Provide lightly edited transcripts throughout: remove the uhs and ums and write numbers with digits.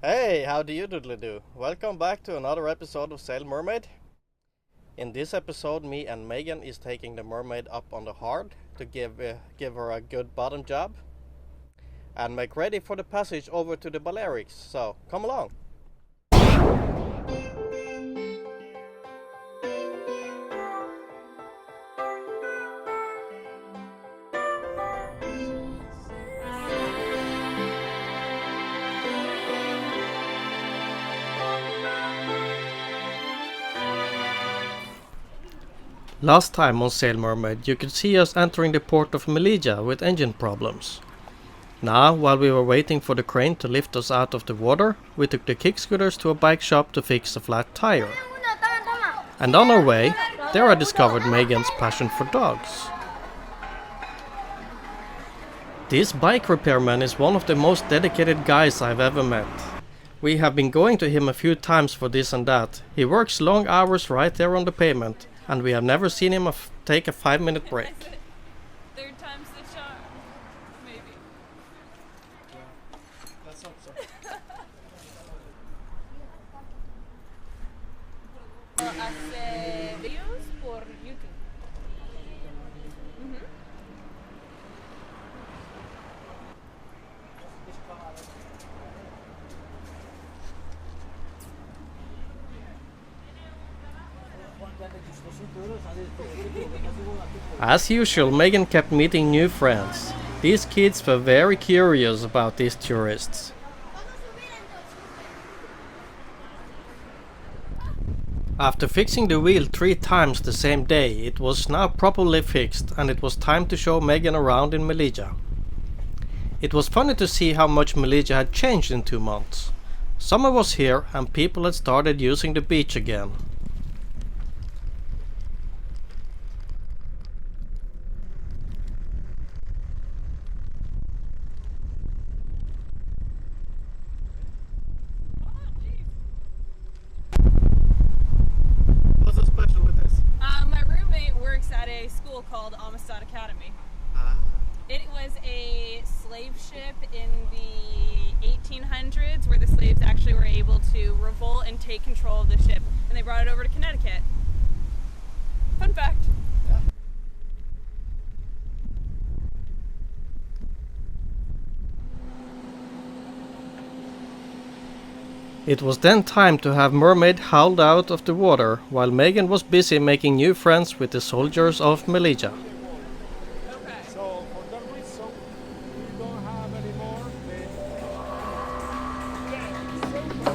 Hey, how do you doodly do? Welcome back to another episode of Sail Mermaid. In this episode, me and Megan is taking the mermaid up on the hard to give her a good bottom job and make ready for the passage over to the Balearics. So, come along. Last time on Sail Mermaid, you could see us entering the port of Melilla with engine problems. Now, while we were waiting for the crane to lift us out of the water, we took the kick scooters to a bike shop to fix a flat tire. And on our way, there I discovered Megan's passion for dogs. This bike repairman is one of the most dedicated guys I've ever met. We have been going to him a few times for this and that. He works long hours right there on the pavement, and we have never seen him take a 5-minute break. Third time's the charm, maybe. Let's hope so. Hace videos por YouTube. As usual, Megan kept meeting new friends. These kids were very curious about these tourists. After fixing the wheel 3 times the same day, it was now properly fixed and it was time to show Megan around in Melilla. It was funny to see how much Melilla had changed in 2 months. Summer was here and people had started using the beach again. What's so special with this? My roommate works at a school called Amistad Academy. It was a slave ship in the 1800s where the slaves actually were able to revolt and take control of the ship, and they brought it over to Connecticut. Fun fact. Yeah. It was then time to have Mermaid hauled out of the water while Megan was busy making new friends with the soldiers of Melilla. Okay. So for that reason, we don't have any more. Let's stop the record.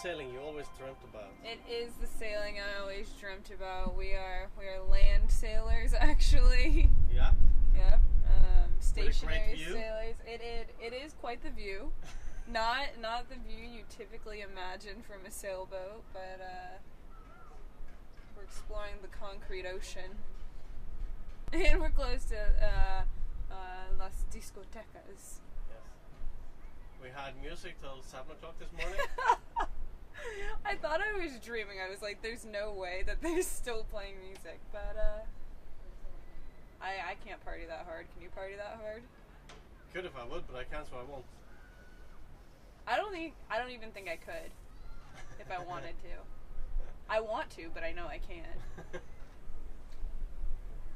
sailing you always dreamt about? It is the sailing I always dreamt about. We are land sailors, actually. Yeah. Yep. With a great Stationary view? sailors. It quite the view. Not the view you typically imagine from a sailboat, but we're exploring the concrete ocean. And we're close to Las Discotecas. Yes. We had music till 7 o'clock this morning. I thought I was dreaming. I was like, there's no way that they're still playing music, but I can't party that hard. Can you party that hard? Could if I would, but I can't, so I won't. I don't even think I could if I wanted to. I want to, but I know I can't.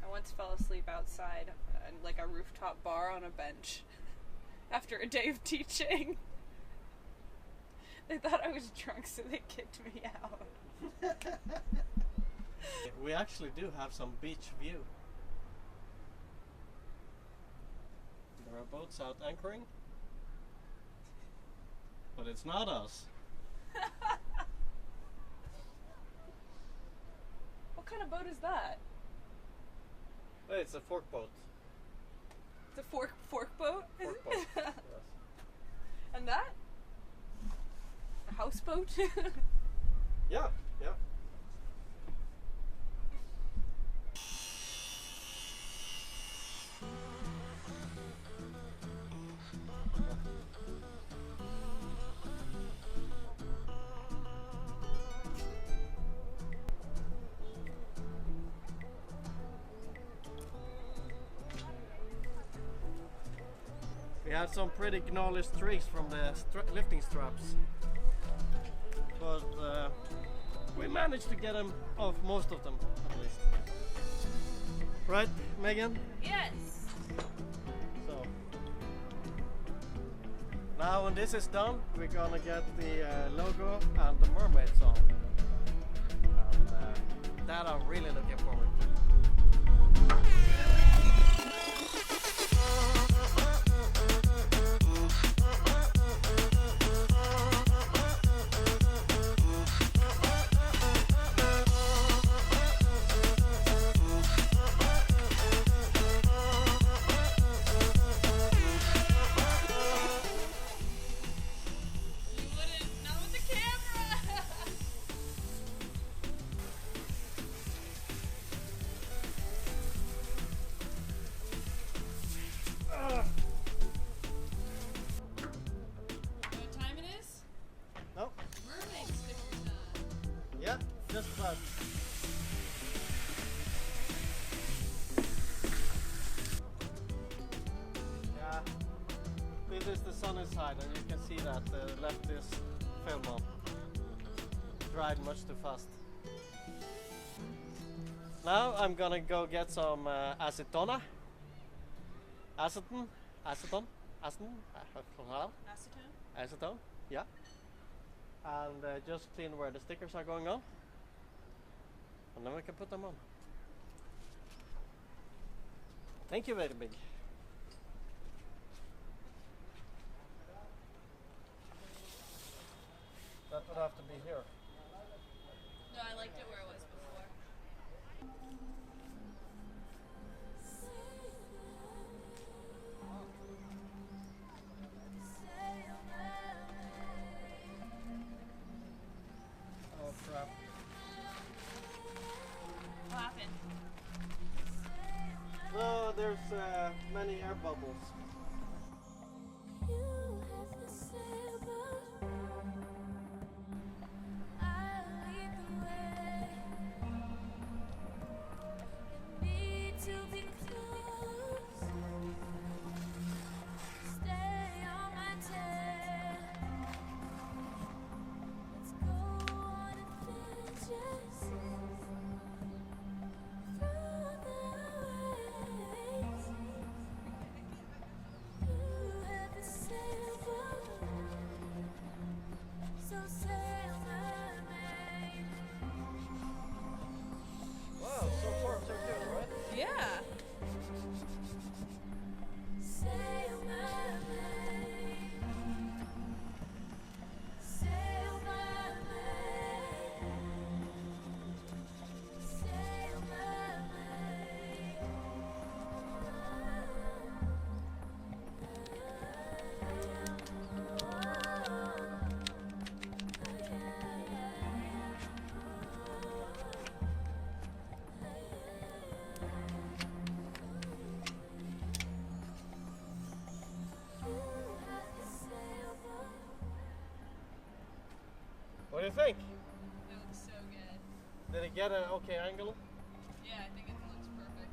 I once fell asleep outside like a rooftop bar on a bench after a day of teaching. They thought I was drunk, so they kicked me out. We actually do have some beach view. There are boats out anchoring, but it's not us. What kind of boat is that? It's a fork boat. It's a fork boat? Fork boat. Yes. And that? A houseboat? Yeah. We had some pretty gnarly streaks from the lifting straps, but we managed to get them off, most of them at least. Right, Megan? Yes. So now when this is done, we're gonna get the logo and the Mermaid song, and that I'm really looking forward to. No? Mermaid sticker time. Yeah, just about. Yeah, this is the sunny side, and you can see that the left is film on. Dried much too fast. Now I'm gonna go get some acetone, yeah. And just clean where the stickers are going on, and then we can put them on. Thank you very big. That would have to be here. No, I liked it where it was before. Oh crap. What happened? No, there's many air bubbles. think? It looks so good. Did it get an okay angle? Yeah, I think it looks perfect.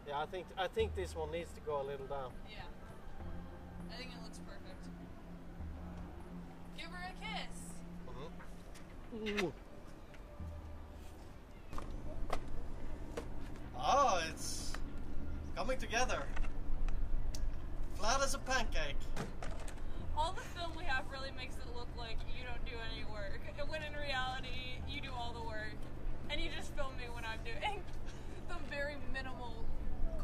Yeah, I think this one needs to go a little down. Yeah. I think it looks perfect. Give her a kiss. Ooh. Oh, it's coming together. Flat as a pancake. All the film we have really makes it look like you don't do any work. When in reality, you do all the work. And you just film me when I'm doing the very minimal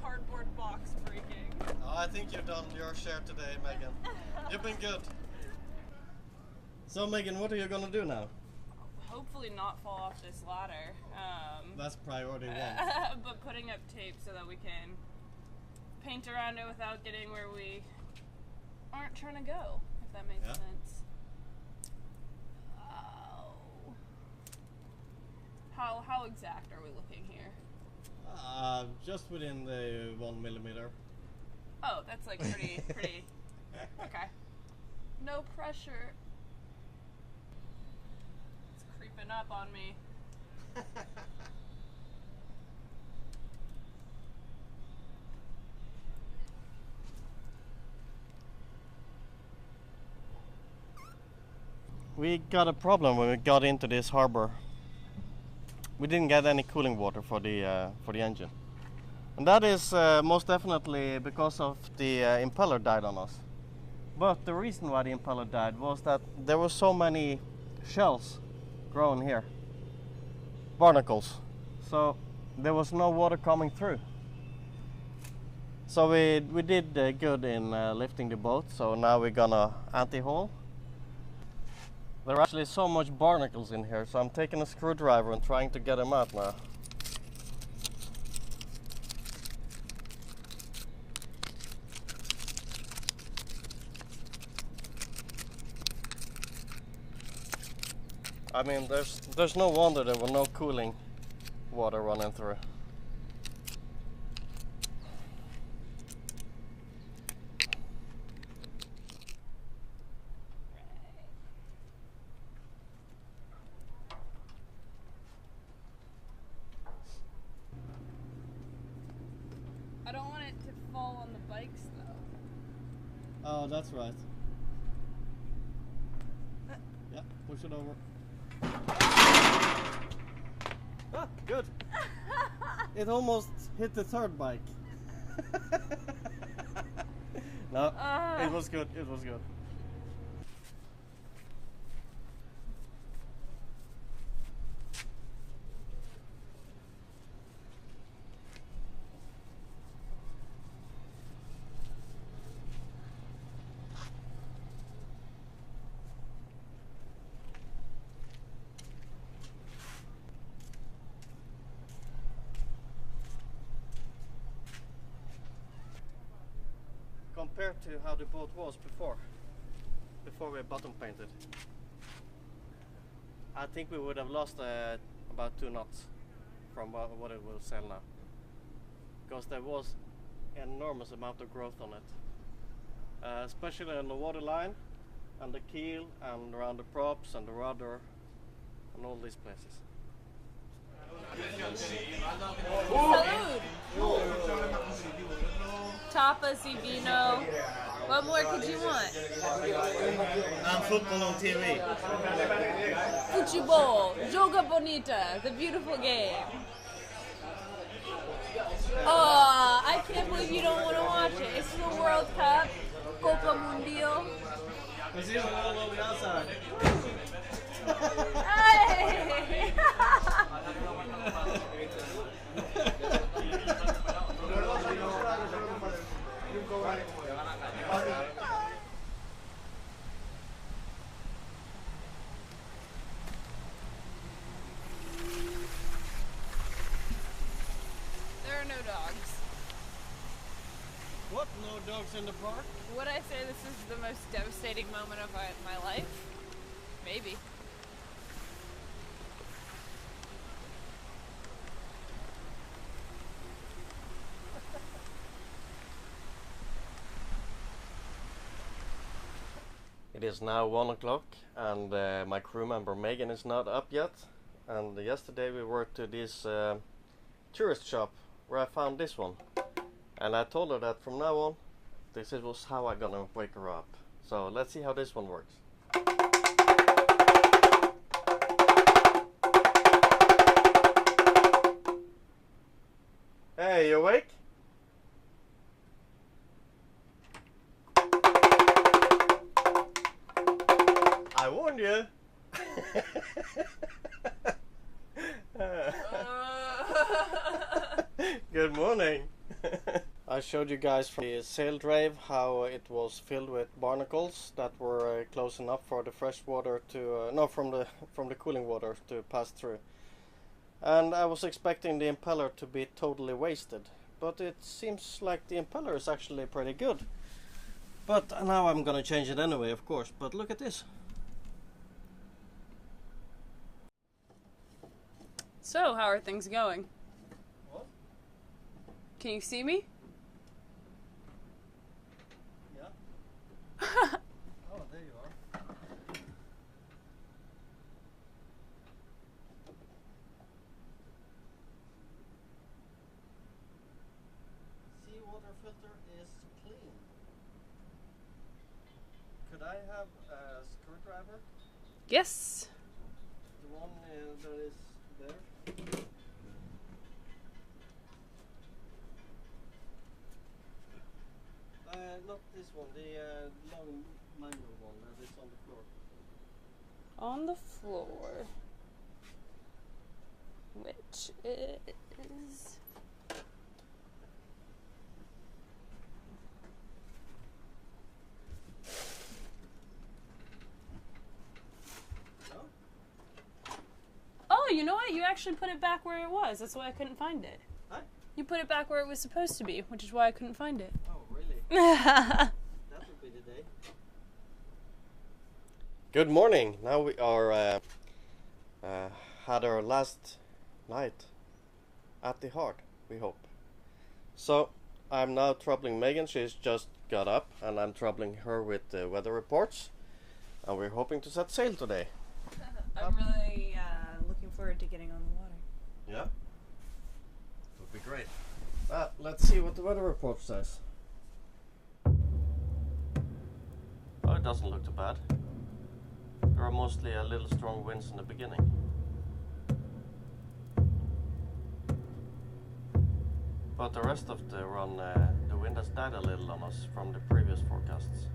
cardboard box breaking. Oh, I think you've done your share today, Megan. You've been good. So, Megan, what are you gonna do now? Hopefully not fall off this ladder. That's priority one. But putting up tape so that we can paint around it without getting where we aren't trying to go, if that makes sense. Oh. How exact are we looking here? Just within the 1 millimeter. Oh, that's like pretty. Okay. No pressure. It's creeping up on me. We got a problem when we got into this harbor. We didn't get any cooling water for the engine, and that is most definitely because of the impeller died on us. But the reason why the impeller died was that there were so many shells growing here, barnacles, so there was no water coming through. So we did good in lifting the boat. So now we're gonna anti-haul. There are actually so much barnacles in here, so I'm taking a screwdriver and trying to get them out now. I mean, there's no wonder there were no cooling water running through. I don't want it to fall on the bikes though. Oh, that's right. Yeah, push it over. Ah, good. It almost hit the third bike. No, it was good. It was good. Compared to how the boat was before we bottom painted, I think we would have lost about 2 knots from what it will sail now, because there was an enormous amount of growth on it, especially on the waterline and the keel and around the props and the rudder and all these places. Salud! Tapas y vino. What more could you want? And football on TV. Futebol, Joga Bonita, the beautiful game. Oh, I can't believe you don't want to watch it. It's the World Cup, Copa Mundial. We see them all on the outside. Hey! There are no dogs. What? No dogs in the park? Would I say this is the most devastating moment of my life? Maybe. It is now 1 o'clock and my crew member Megan is not up yet. And yesterday we were to this tourist shop where I found this one. And I told her that from now on, this was how I'm gonna wake her up. So let's see how this one works. Hey, you awake? I warned you. Good morning. I showed you guys from the sail drive how it was filled with barnacles that were close enough for the fresh water to from the cooling water to pass through. And I was expecting the impeller to be totally wasted, but it seems like the impeller is actually pretty good. But now I'm gonna change it anyway, of course. But look at this. So, how are things going? What? Can you see me? Yeah. Oh, there you are. Seawater filter is clean. Could I have a screwdriver? Yes. The one that is there? Not this one, the long manual one that is on the floor. On the floor. Which is... No? Oh, you know what? You actually put it back where it was. That's why I couldn't find it. Huh? You put it back where it was supposed to be, which is why I couldn't find it. Oh, really? That would be the day. Good morning. Now we are had our last night at the heart, we hope. So I'm now troubling Megan. She's just got up, and I'm troubling her with the weather reports. And we're hoping to set sail today. I'm really looking forward to getting on the water. Yeah, would be great. Let's see what the weather report says. Oh, it doesn't look too bad. There are mostly a little strong winds in the beginning. But the rest of the run, the wind has died a little on us from the previous forecasts.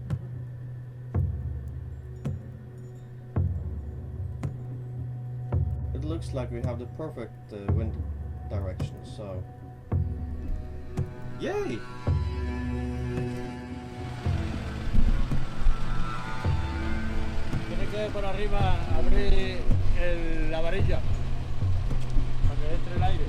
It looks like we have the perfect wind direction, so... Yay! Tiene que por arriba abrir la varilla para que entre el aire.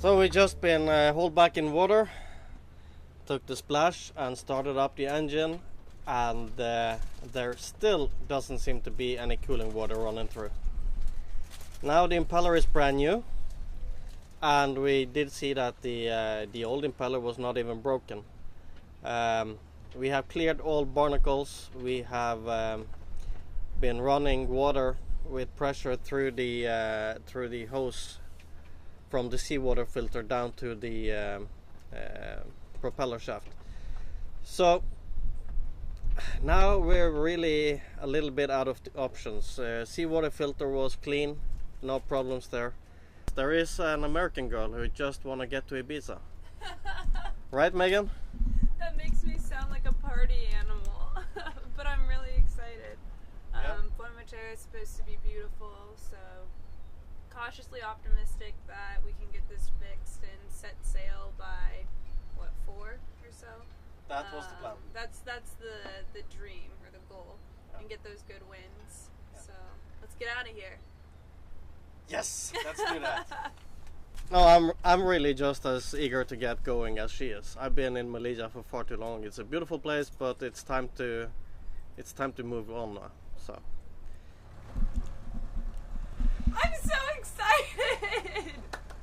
So we just been hauled back in water, took the splash and started up the engine, and there still doesn't seem to be any cooling water running through. Now the impeller is brand new, and we did see that the old impeller was not even broken. We have cleared all barnacles. We have been running water with pressure through the hose from the seawater filter down to the propeller shaft. So now we're really a little bit out of the options. Seawater filter was clean, no problems there. There is an American girl who just want to get to Ibiza. Right, Megan? That makes me sound like a party animal, but I'm really excited. Buenaventura is supposed to be beautiful, so cautiously optimistic that we can get this fixed and set sail by, what, 4 or so? That was the plan. That's the dream, or the goal, and get those good winds. Yeah. So let's get out of here. Yes, let's do that. No, I'm really just as eager to get going as she is. I've been in Melilla for far too long. It's a beautiful place, but it's time to move on now. So I'm so excited!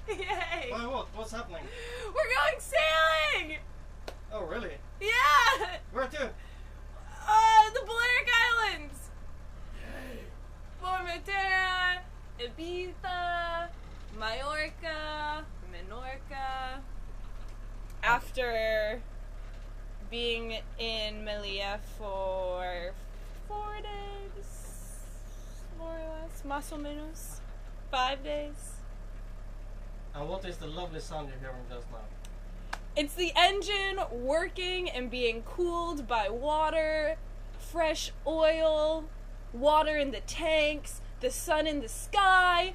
Yay! why, what's happening? We're going sailing! Oh, really? Yeah! Where to? The Balearic Islands! Yay! Formentera, Ibiza, Mallorca, Menorca. After being in Melilla for 4 days, more or less, más o menos, 5 days. And what is the lovely sound you're hearing just now? It's the engine working and being cooled by water, fresh oil, water in the tanks, the sun in the sky,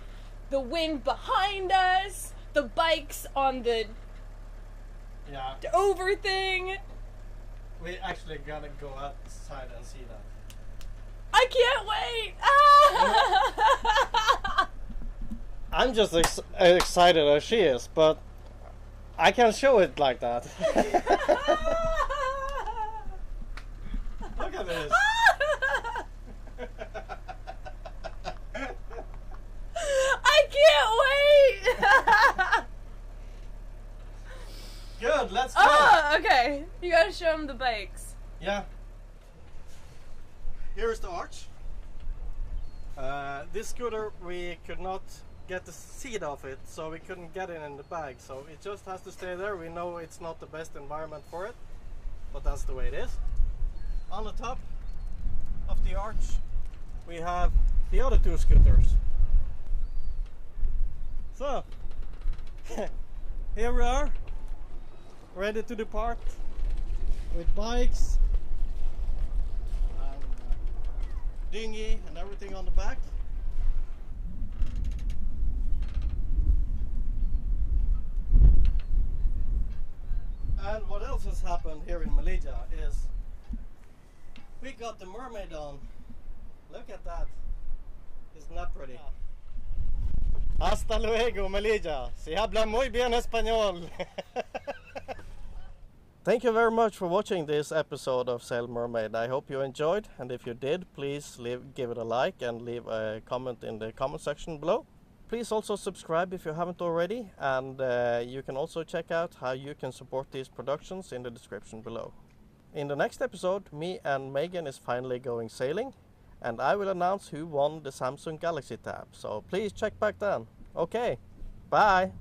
the wind behind us, the bikes on the over thing. We actually gotta go outside and see that. I can't wait! Ah! I'm just excited as she is, but I can't show it like that. Look at this. I can't wait! Good, let's go. Oh, okay. You gotta show them the bikes. Yeah. Here is the arch. This scooter, we could not get the seat off it, so we couldn't get it in the bag. So it just has to stay there. We know it's not the best environment for it, but that's the way it is. On the top of the arch, we have the other 2 scooters. So, here we are, ready to depart with bikes and dinghy and everything on the back. And what else has happened here in Melilla is we got the Mermaid on. Look at that. Isn't that pretty? Hasta luego, Melilla. Se habla muy bien español. Thank you very much for watching this episode of Sail Mermaid. I hope you enjoyed, and if you did, please give it a like and leave a comment in the comment section below. Please also subscribe if you haven't already, and you can also check out how you can support these productions in the description below. In the next episode, me and Megan is finally going sailing, and I will announce who won the Samsung Galaxy Tab, so please check back then. Okay, bye!